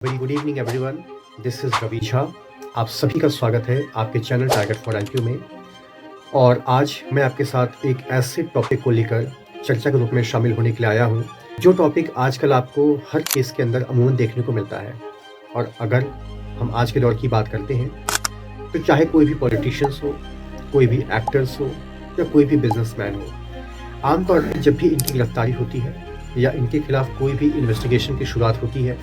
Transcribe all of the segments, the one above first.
Very good evening everyone, this is Ravi Jha. आप सभी का स्वागत है आपके चैनल टारगेट फॉर IQ में। और आज मैं आपके साथ एक ऐसे टॉपिक को लेकर चर्चा के रूप में शामिल होने के लिए आया हूँ, जो टॉपिक आजकल आपको हर केस के अंदर अमूमन देखने को मिलता है। और अगर हम आज के दौर की बात करते हैं तो चाहे कोई भी पॉलिटिशियंस हो, कोई भी एक्टर्स हो या कोई भी बिजनेसमैन हो, आमतौर पर जब भी इनकी गिरफ्तारी होती है या इनके खिलाफ कोई भी इन्वेस्टिगेशन की शुरुआत होती है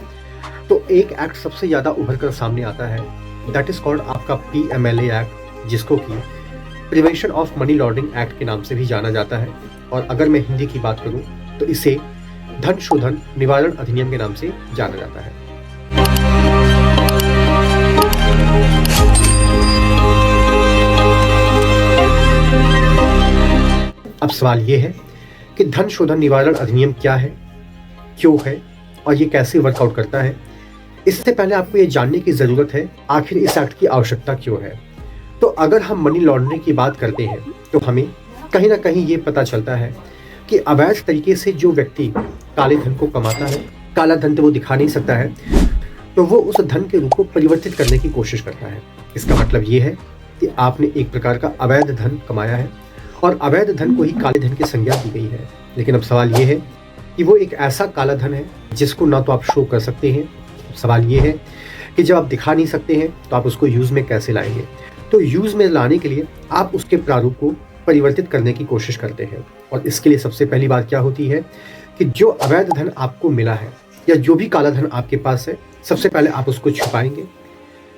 तो एक एक्ट सबसे ज़्यादा उभर कर सामने आता है, दैट इज़ कॉल्ड आपका PMLA एक्ट, जिसको कि prevention of money laundering act के नाम से भी जाना जाता है। और अगर मैं हिंदी की बात करूं तो इसे धन शोधन निवारण अधिनियम के नाम से जाना जाता है। अब सवाल ये है कि धन शोधन निवारण अधिनियम क्या है, क्यों है और ये कैसे वर्कआउट करता है। इससे पहले आपको ये जानने की ज़रूरत है आखिर इस एक्ट की आवश्यकता क्यों है। तो अगर हम मनी लॉन्ड्रिंग की बात करते हैं तो हमें कहीं ना कहीं ये पता चलता है कि अवैध तरीके से जो व्यक्ति काले धन को कमाता है, काला धन तो वो दिखा नहीं सकता है, तो वो उस धन के रूप को परिवर्तित करने की कोशिश करता है। इसका मतलब ये है कि आपने एक प्रकार का अवैध धन कमाया है और अवैध धन को ही काले धन की संज्ञा दी गई है। लेकिन अब सवाल ये है कि वो एक ऐसा काला धन है जिसको ना तो आप शो कर सकते हैं। सवाल ये है कि जब आप दिखा नहीं सकते हैं तो आप उसको यूज़ में कैसे लाएंगे। तो यूज़ में लाने के लिए आप उसके प्रारूप को परिवर्तित करने की कोशिश करते हैं। और इसके लिए सबसे पहली बात क्या होती है कि जो अवैध धन आपको मिला है या जो भी काला धन आपके पास है, सबसे पहले आप उसको छुपाएंगे।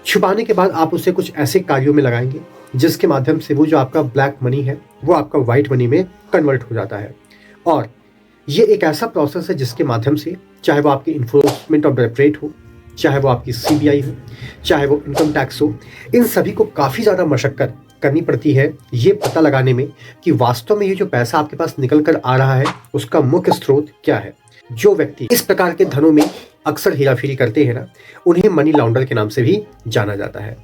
छुपाने के बाद आप उसे कुछ ऐसे कार्यों में लगाएंगे जिसके माध्यम से वो जो आपका ब्लैक मनी है वो आपका व्हाइट मनी में कन्वर्ट हो जाता है। और ये एक ऐसा प्रोसेस है जिसके माध्यम से चाहे वो आपकी इन्फोर्समेंट ऑफ डायरेक्टरेट हो, चाहे वो आपकी CBI हो, चाहे वो इनकम टैक्स हो, इन सभी को काफ़ी ज़्यादा मशक्कत करनी पड़ती है ये पता लगाने में कि वास्तव में ये जो पैसा आपके पास निकल कर आ रहा है उसका मुख्य स्रोत क्या है। जो व्यक्ति इस प्रकार के धनों में अक्सर हेराफेरी करते हैं ना, उन्हें मनी लॉन्डर के नाम से भी जाना जाता है।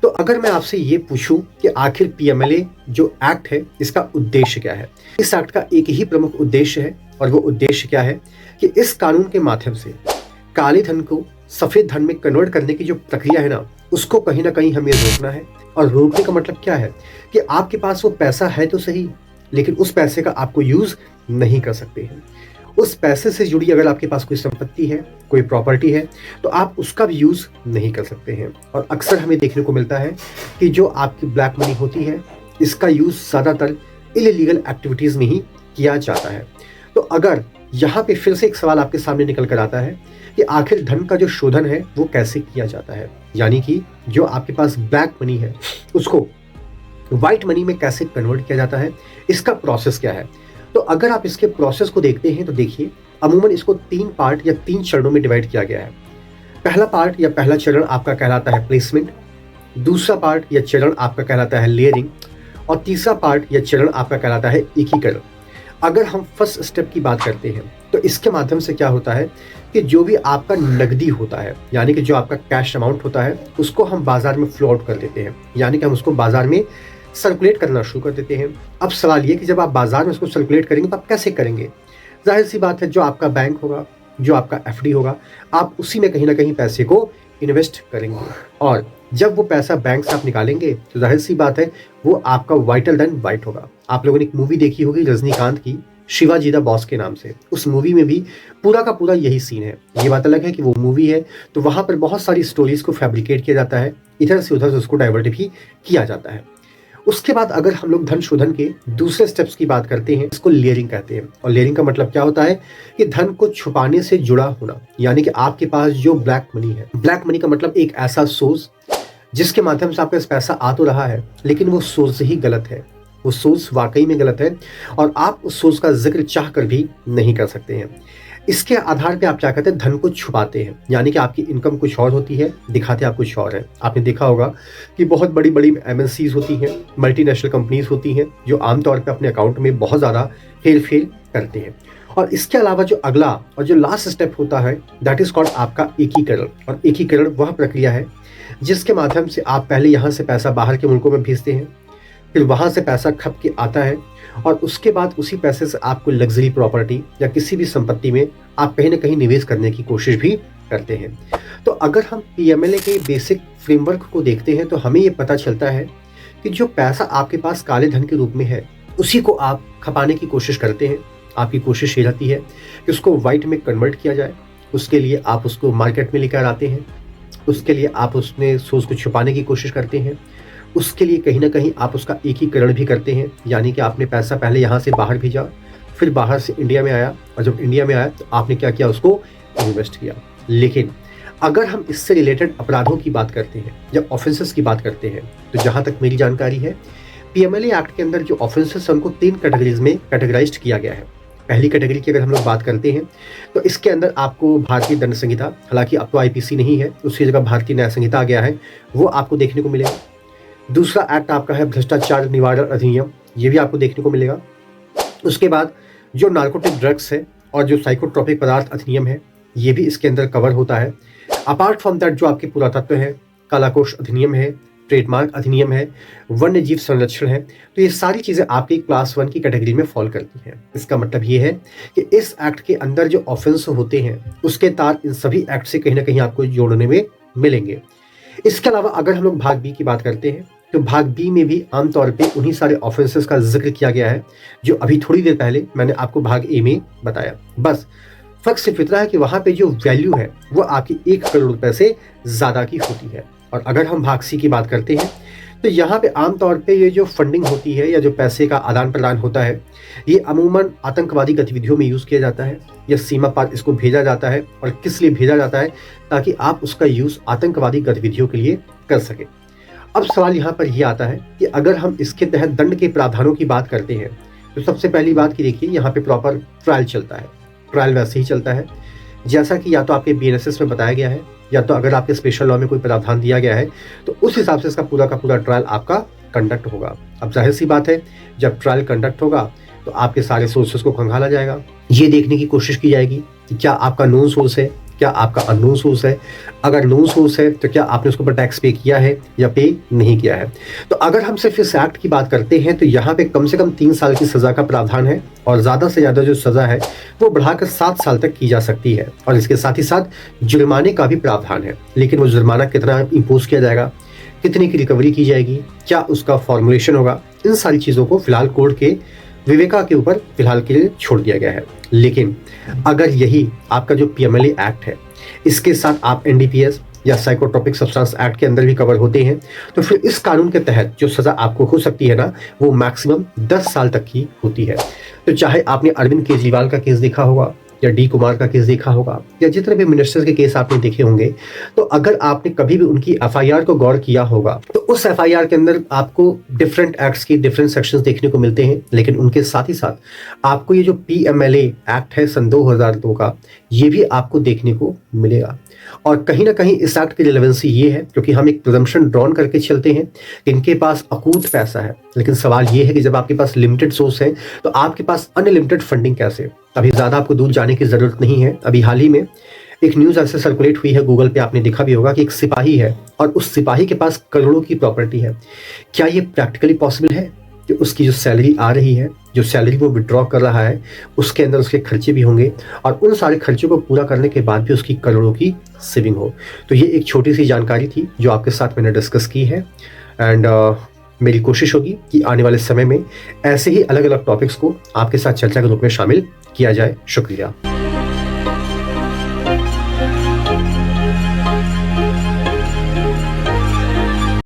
तो अगर मैं आपसे ये पूछूं कि आखिर PMLA जो एक्ट है इसका उद्देश्य क्या है, इस एक्ट का एक ही प्रमुख उद्देश्य है और वो उद्देश्य क्या है कि इस कानून के माध्यम से काले धन को सफ़ेद धन में कन्वर्ट करने की जो प्रक्रिया है ना, उसको कहीं ना कहीं हमें रोकना है। और रोकने का मतलब क्या है कि आपके पास वो पैसा है तो सही, लेकिन उस पैसे का आपको यूज़ नहीं कर सकते हैं। उस पैसे से जुड़ी अगर आपके पास कोई संपत्ति है, कोई प्रॉपर्टी है, तो आप उसका भी यूज़ नहीं कर सकते हैं। और अक्सर हमें देखने को मिलता है कि जो आपकी ब्लैक मनी होती है इसका यूज़ ज़्यादातर इलीगल एक्टिविटीज़ में ही किया जाता है। तो अगर यहाँ पे फिर से एक सवाल आपके सामने निकल कर आता है कि आखिर धन का जो शोधन है वो कैसे किया जाता है, यानी कि जो आपके पास ब्लैक मनी है उसको व्हाइट मनी में कैसे कन्वर्ट किया जाता है, इसका प्रोसेस क्या है। तो अगर आप इसके प्रोसेस को देखते हैं तो देखिए, अमूमन इसको 3 पार्ट या 3 चरणों में डिवाइड किया गया है। पहला पार्ट या पहला चरण आपका कहलाता है प्लेसमेंट, दूसरा पार्ट या चरण आपका कहलाता है लेयरिंग और तीसरा पार्ट या चरण आपका कहलाता है एकीकरण। अगर हम फर्स्ट स्टेप की बात करते हैं तो इसके माध्यम से क्या होता है कि जो भी आपका नकदी होता है, यानी कि जो आपका कैश अमाउंट होता है, उसको हम बाजार में फ्लो आउट कर देते हैं, यानी कि हम उसको बाजार में सर्कुलेट करना शुरू कर देते हैं। अब सवाल ये कि जब आप बाजार में उसको सर्कुलेट करेंगे तो आप कैसे करेंगे। जाहिर सी बात है, जो आपका बैंक होगा, जो आपका FD होगा, आप उसी में कहीं ना कहीं पैसे को इन्वेस्ट करेंगे। और जब वो पैसा बैंक से आप निकालेंगे तो जाहिर सी बात है वो आपका वाइटल धन वाइट होगा। आप लोगों ने एक मूवी देखी होगी रजनीकांत की, शिवाजी द बॉस के नाम से। उस मूवी में भी पूरा का पूरा यही सीन है। ये बात अलग है कि वो मूवी है तो वहाँ पर बहुत सारी स्टोरीज को फैब्रिकेट किया जाता है, इधर से उधर से उसको डाइवर्ट भी किया जाता है। उसके बाद अगर हम लोग धन शोधन के दूसरे स्टेप्स की बात करते हैं, इसको लेयरिंग कहते हैं। और लेयरिंग का मतलब क्या होता है कि धन को छुपाने से जुड़ा होना, यानी कि आपके पास जो ब्लैक मनी है, ब्लैक मनी का मतलब एक ऐसा सोर्स जिसके माध्यम से आपके पास पैसा आ तो रहा है लेकिन वो सोर्स ही गलत है, वो सोर्स वाकई में गलत है और आप उस सोर्स का जिक्र चाह कर भी नहीं कर सकते हैं। इसके आधार पे आप क्या करते हैं, धन को छुपाते हैं, यानी कि आपकी इनकम कुछ और होती है, दिखाते आप कुछ और है। आपने देखा होगा कि बहुत बड़ी बड़ी MNCs होती हैं, मल्टीनेशनल कंपनीज होती हैं, जो आमतौर पर अपने अकाउंट में बहुत ज़्यादा हेर फेर करते हैं। और इसके अलावा जो अगला और जो लास्ट स्टेप होता है दैट इज़ कॉल्ड आपका एकीकरण। और एकीकरण वह प्रक्रिया है जिसके माध्यम से आप पहले यहाँ से पैसा बाहर के मुल्कों में भेजते हैं, फिर वहाँ से पैसा खप के आता है और उसके बाद उसी पैसे से आपको लग्जरी प्रॉपर्टी या किसी भी संपत्ति में आप कहीं ना कहीं निवेश करने की कोशिश भी करते हैं। तो अगर हम पीएमएलए के बेसिक फ्रेमवर्क को देखते हैं तो हमें ये पता चलता है कि जो पैसा आपके पास काले धन के रूप में है उसी को आप खपाने की कोशिश करते हैं। आपकी कोशिश ये रहती है कि उसको वाइट में कन्वर्ट किया जाए। उसके लिए आप उसको मार्केट में लेकर आते हैं, उसके लिए आप उसमें सोर्स को छुपाने की कोशिश करते हैं, उसके लिए कहीं ना कहीं आप उसका एकीकरण भी करते हैं, यानी कि आपने पैसा पहले यहाँ से बाहर भेजा, फिर बाहर से इंडिया में आया, और जब इंडिया में आया तो आपने क्या किया, उसको इन्वेस्ट किया। लेकिन अगर हम इससे रिलेटेड अपराधों की बात करते हैं या ऑफेंसेस की बात करते हैं तो जहाँ तक मेरी जानकारी है पीएमएलए एक्ट के अंदर जो ऑफेंसेस हैं उनको 3 कैटेगरीज में कैटेगराइज्ड किया गया है। पहली कैटेगरी की अगर हम लोग बात करते हैं तो इसके अंदर आपको भारतीय दंड संहिता, हालांकि अब तो आईपीसी नहीं है, उसकी जगह भारतीय न्याय संहिता आ गया है, वो आपको देखने को मिलेगा। दूसरा एक्ट आपका है भ्रष्टाचार निवारण अधिनियम, ये भी आपको देखने को मिलेगा। उसके बाद जो नार्कोटिक ड्रग्स है और जो साइकोट्रोपिक पदार्थ अधिनियम है ये भी इसके अंदर कवर होता है। अपार्ट फ्रॉम दैट जो आपके पुरातत्व है, कलाकोश अधिनियम है, ट्रेडमार्क अधिनियम है, वन्य जीव संरक्षण है, तो ये सारी चीज़ें आपकी क्लास 1 की कैटेगरी में फॉल करती हैं। इसका मतलब ये है कि इस एक्ट के अंदर जो ऑफेंस होते हैं उसके तार इन सभी एक्ट से कहीं ना कहीं आपको जोड़ने में मिलेंगे। इसके अलावा अगर हम लोग भाग बी की बात करते हैं तो भाग बी में भी आमतौर पे उन्हीं सारे ऑफेंसेस का जिक्र किया गया है जो अभी थोड़ी देर पहले मैंने आपको भाग ए में बताया। बस फर्क सिर्फ इतना है कि वहां पे जो वैल्यू है वो आपकी 1 करोड़ रुपए से ज़्यादा की होती है। और अगर हम भाग सी की बात करते हैं तो यहाँ पे आमतौर पे ये जो फंडिंग होती है या जो पैसे का आदान प्रदान होता है ये अमूमन आतंकवादी गतिविधियों में यूज़ किया जाता है या सीमा पार इसको भेजा जाता है। और किस लिए भेजा जाता है, ताकि आप उसका यूज़ आतंकवादी गतिविधियों के लिए कर सकें। अब सवाल यहाँ पर यह आता है कि अगर हम इसके तहत दंड के प्रावधानों की बात करते हैं तो सबसे पहली बात की देखिए यहाँ पे प्रॉपर ट्रायल चलता है। ट्रायल वैसे ही चलता है जैसा कि या तो आपके बीएनएसएस में बताया गया है या तो अगर आपके स्पेशल लॉ में कोई प्रावधान दिया गया है तो उस हिसाब से इसका पूरा का पूरा ट्रायल आपका कंडक्ट होगा। अब जाहिर सी बात है जब ट्रायल कंडक्ट होगा तो आपके सारे सोर्सेस को खंगाला जाएगा। ये देखने की कोशिश की जाएगी कि क्या आपका नोन सोर्स है, क्या आपका अननोन सोर्स है। अगर नोन सोर्स है तो क्या आपने उसके ऊपर टैक्स पे किया है या पे नहीं किया है। तो अगर हम सिर्फ इस एक्ट की बात करते हैं तो यहाँ पे कम से कम 3 साल की सज़ा का प्रावधान है और ज़्यादा से ज़्यादा जो सज़ा है वो बढ़ाकर 7 साल तक की जा सकती है। और इसके साथ ही साथ जुर्माने का भी प्रावधान है। लेकिन वो जुर्माना कितना इम्पोज किया जाएगा, कितने की रिकवरी की जाएगी, क्या उसका फॉर्मुलेशन होगा, इन सारी चीज़ों को फिलहाल कोर्ट के विवेका के ऊपर फिलहाल के लिए छोड़ दिया गया है। लेकिन अगर यही आपका जो पीएमएलए एक्ट है इसके साथ आप एनडीपीएस या साइकोट्रोपिक सब्सटेंस एक्ट के अंदर भी कवर होते हैं तो फिर इस कानून के तहत जो सज़ा आपको हो सकती है ना वो मैक्सिमम 10 साल तक की होती है। तो चाहे आपने अरविंद केजरीवाल का केस देखा होगा या डी कुमार का केस देखा होगा या जितने भी मिनिस्टर्स के केस आपने देखे होंगे, तो अगर आपने कभी भी उनकी एफआईआर को गौर किया होगा तो उस एफआईआर के अंदर आपको डिफरेंट एक्ट्स की डिफरेंट सेक्शंस देखने को मिलते हैं। लेकिन उनके साथ ही साथ आपको ये जो पीएमएलए एक्ट है सन 2002 का ये भी आपको देखने को मिलेगा। और कहीं ना कहीं इस एक्ट की रिलेवेंसी ये है क्योंकि हम एक प्रिजम्पशन ड्रॉन करके चलते हैं कि इनके पास अकूत पैसा है। लेकिन सवाल ये है कि जब आपके पास लिमिटेड सोर्स है तो आपके पास अनलिमिटेड फंडिंग कैसे। अभी ज़्यादा आपको दूर जाने की ज़रूरत नहीं है। अभी हाल ही में एक न्यूज़ ऐसे सर्कुलेट हुई है, गूगल पे आपने देखा भी होगा कि एक सिपाही है और उस सिपाही के पास करोड़ों की प्रॉपर्टी है। क्या ये प्रैक्टिकली पॉसिबल है कि उसकी जो सैलरी आ रही है, जो सैलरी वो विड्रॉ कर रहा है, उसके अंदर उसके खर्चे भी होंगे और उन सारे खर्चों को पूरा करने के बाद भी उसकी करोड़ों की सेविंग हो। तो ये एक छोटी सी जानकारी थी जो आपके साथ मैंने डिस्कस की है। एंड मेरी कोशिश होगी कि आने वाले समय में ऐसे ही अलग अलग टॉपिक्स को आपके साथ चर्चा के रूप में शामिल किया जाए। शुक्रिया।